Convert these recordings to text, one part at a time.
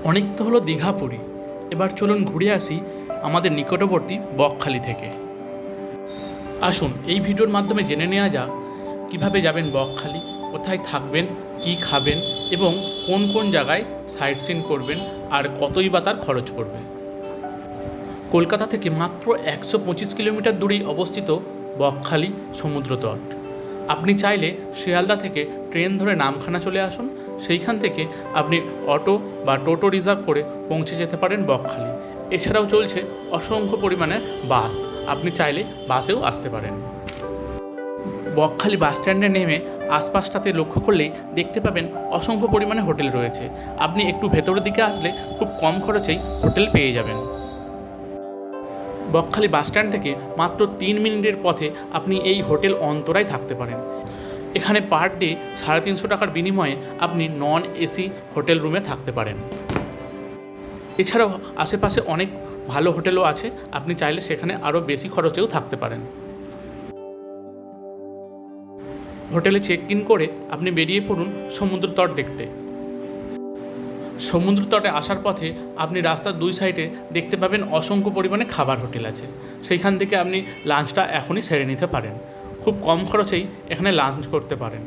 অনেক তো হলো দীঘা পুরী, এবার চলুন ঘুরে আসি আমাদের নিকটবর্তী বকখালি থেকে। আসুন এই ভিডিওর মাধ্যমে জেনে নেওয়া যাক কীভাবে যাবেন বকখালি, কোথায় থাকবেন, কি খাবেন এবং কোন কোন জায়গায় সাইট সিন করবেন আর কতই বা তার খরচ পড়বে। কলকাতা থেকে মাত্র 125 কিলোমিটার দূরেই অবস্থিত বকখালি সমুদ্র তট। আপনি চাইলে শিয়ালদা থেকে ট্রেন ধরে নামখানা চলে আসুন, সেইখান থেকে আপনি অটো বা টোটো রিজার্ভ করে পৌঁছে যেতে পারেন বকখালি। এছাড়াও চলছে অসংখ্য পরিমাণে বাস, আপনি চাইলে বাসেও আসতে পারেন। বকখালি বাস স্ট্যান্ডে নেমে আশপাশটাতে লক্ষ্য করলেই দেখতে পাবেন অসংখ্য পরিমাণে হোটেল রয়েছে। আপনি একটু ভেতরের দিকে আসলে খুব কম খরচেই হোটেল পেয়ে যাবেন। বকখালি বাস স্ট্যান্ড থেকে মাত্র 3 মিনিটের পথে আপনি এই হোটেল অন্তরায় থাকতে পারেন। এখানে পার ডে 350 টাকার বিনিময়ে আপনি নন এসি হোটেল রুমে থাকতে পারেন। এছাড়াও আশেপাশে অনেক ভালো হোটেলও আছে, আপনি চাইলে সেখানে আরও বেশি খরচেও থাকতে পারেন। হোটেলে চেক ইন করে আপনি বেরিয়ে পড়ুন সমুদ্র তট দেখতে। সমুদ্র তটে আসার পথে আপনি রাস্তার দুই সাইডে দেখতে পাবেন অসংখ্য পরিমাণে খাবার হোটেল আছে, সেইখান থেকে আপনি লাঞ্চটা এখনই সেরে নিতে পারেন। খুব কম খরচেই এখানে লাঞ্চ করতে পারেন।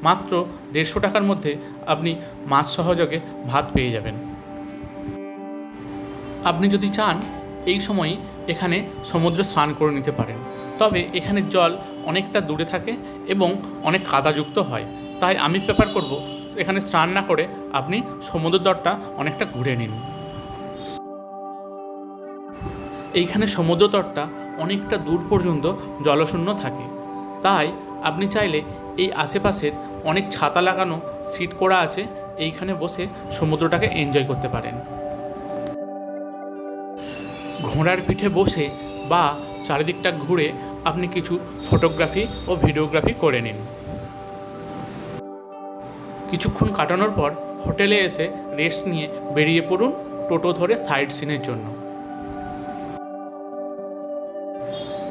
মাত্র 150 টাকার মধ্যে আপনি মাছ সহযোগে ভাত পেয়ে যাবেন। আপনি যদি চান এই সময়ই এখানে সমুদ্রে স্নান করে নিতে পারেন, তবে এখানে জল অনেকটা দূরে থাকে এবং অনেক কাদাযুক্ত হয়, তাই আমি প্রেফার করব এখানে স্নান না করে আপনি সমুদ্র তটটা অনেকটা ঘুরে নিন। এইখানে সমুদ্র তটটা অনেকটা দূর পর্যন্ত জলশূন্য থাকে, তাই আপনি চাইলে এই আশেপাশের অনেক ছাতা লাগানো সিট করা আছে, এইখানে বসে সমুদ্রটাকে এনজয় করতে পারেন। ঘোড়ার পিঠে বসে বা চারিদিকটা ঘুরে আপনি কিছু ফটোগ্রাফি ও ভিডিওগ্রাফি করে নিন। কিছুক্ষণ কাটানোর পর হোটেলে এসে রেস্ট নিয়ে বেরিয়ে পড়ুন টোটো ধরে সাইট সিনের জন্য।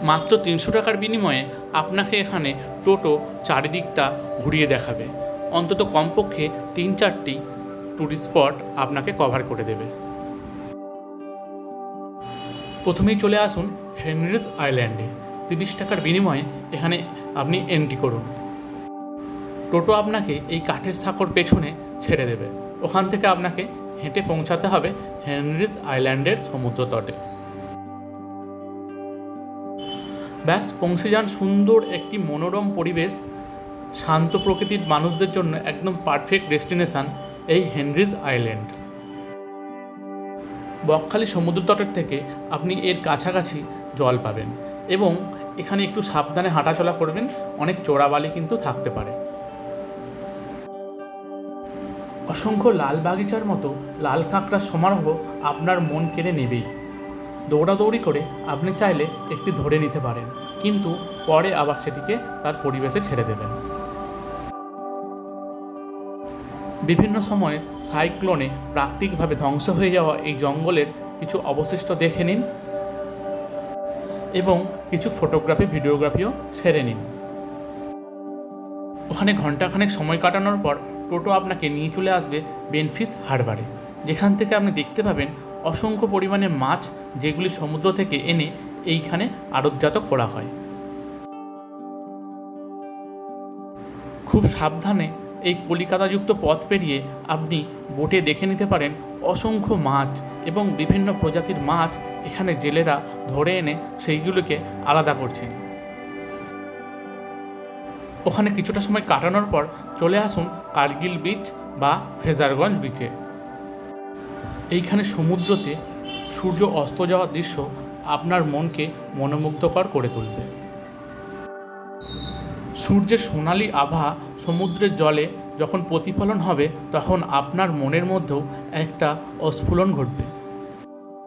মাত্র 300 টাকার বিনিময়ে আপনাকে এখানে টোটো চারিদিকটা ঘুরিয়ে দেখাবে। অন্তত কমপক্ষে 3-4টি ট্যুরিস্ট স্পট আপনাকে কভার করে দেবে। প্রথমেই চলে আসুন হেনরিজ আইল্যান্ডে। 30 টাকার বিনিময়ে এখানে আপনি এন্ট্রি করুন। টোটো আপনাকে এই কাঠের সাঁকোর পেছনে ছেড়ে দেবে, ওখান থেকে আপনাকে হেঁটে পৌঁছাতে হবে হেনরিজ আইল্যান্ডের সমুদ্র তটে। ব্যাস পৌঁছে যান সুন্দর একটি মনোরম পরিবেশ, শান্ত প্রকৃতির মানুষদের জন্য একদম পারফেক্ট ডেস্টিনেশান এই হেনরিজ আইল্যান্ড। বকখালি সমুদ্র তটের থেকে আপনি এর কাছাকাছি জল পাবেন এবং এখানে একটু সাবধানে হাঁটাচলা করবেন, অনেক চোরাবালি কিন্তু থাকতে পারে। অসংখ্য লাল বাগিচার মতো লাল কাঁকড়ার সমারোহ আপনার মন কেড়ে নেবেই। দৌড়াদৌড়ি করে আপনি চাইলে একটি ধরে নিতে পারেন, কিন্তু পরে আবার সেটিকে তার পরিবেশে ছেড়ে দেবেন। বিভিন্ন সময়ে সাইক্লোনে প্রাকৃতিকভাবে ধ্বংস হয়ে যাওয়া এই জঙ্গলের কিছু অবশিষ্ট দেখে নিন এবং কিছু ফটোগ্রাফি ভিডিওগ্রাফিও সেরে নিন। ওখানে ঘন্টাখানেক সময় কাটানোর পর টোটো আপনাকে নিয়ে চলে আসবে বেনফিস হারবারে, যেখান থেকে আপনি দেখতে পাবেন অসংখ্য পরিমাণে মাছ, যেগুলি সমুদ্র থেকে এনে এইখানে আড়তজাত করা হয়। খুব সাবধানে এই পলিকাদাযুক্ত পথ পেরিয়ে আপনি বোটে দেখে নিতে পারেন অসংখ্য মাছ এবং বিভিন্ন প্রজাতির মাছ এখানে জেলেরা ধরে এনে সেইগুলোকে আলাদা করছেন। ওখানে কিছুটা সময় কাটানোর পর চলে আসুন কার্গিল বিচ বা ফ্রেজারগঞ্জ বিচে। এইখানে সমুদ্রতে সূর্য অস্ত যাওয়ার দৃশ্য আপনার মনকে মনোমুগ্ধকর করে তুলবে। সূর্যের সোনালি আভা সমুদ্রের জলে যখন প্রতিফলন হবে, তখন আপনার মনের মধ্যেও একটা অস্ফুরণ ঘটবে।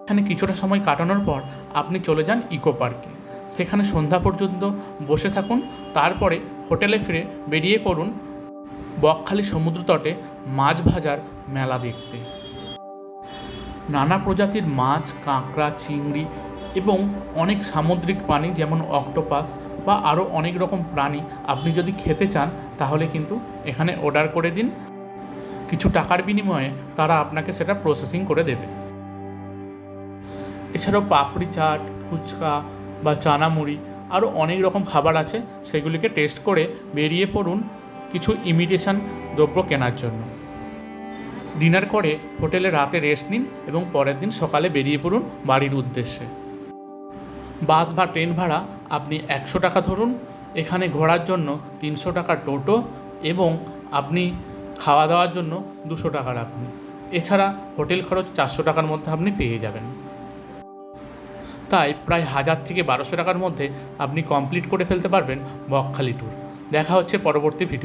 এখানে কিছুটা সময় কাটানোর পর আপনি চলে যান ইকো পার্কে, সেখানে সন্ধ্যা পর্যন্ত বসে থাকুন, তারপরে হোটেলে ফিরে বেরিয়ে পড়ুন বকখালি সমুদ্র তটে মাছ ভাজার মেলা দেখতে। নানা প্রজাতির মাছ, কাঁকড়া, চিংড়ি এবং অনেক সামুদ্রিক প্রাণী যেমন অক্টোপাস বা আরও অনেক রকম প্রাণী আপনি যদি খেতে চান তাহলে কিন্তু এখানে অর্ডার করে দিন, কিছু টাকার বিনিময়ে তারা আপনাকে সেটা প্রসেসিং করে দেবে। এছাড়াও পাপড়ি চাট, ফুচকা বা চানামুড়ি আরও অনেক রকম খাবার আছে, সেগুলিকে টেস্ট করে বেরিয়ে পড়ুন কিছু ইমিটেশন দ্রব্য কেনার জন্য। ডিনার করে হোটেলে রাতে রেস্ট নিন এবং পরের দিন সকালে বেরিয়ে পড়ুন বাড়ির উদ্দেশ্যে। বাস বা ট্রেন ভাড়া আপনি 100 টাকা ধরুন, এখানে ঘোরার জন্য 300 টাকা টোটো এবং আপনি খাওয়া দাওয়ার জন্য 200 টাকা রাখুন। এছাড়া হোটেল খরচ 400 টাকার মধ্যে আপনি পেয়ে যাবেন। তাই প্রায় 1000 থেকে 1200 টাকার মধ্যে আপনি কমপ্লিট করে ফেলতে পারবেন বকখালি ট্যুর। দেখা হচ্ছে পরবর্তী ভিডিও।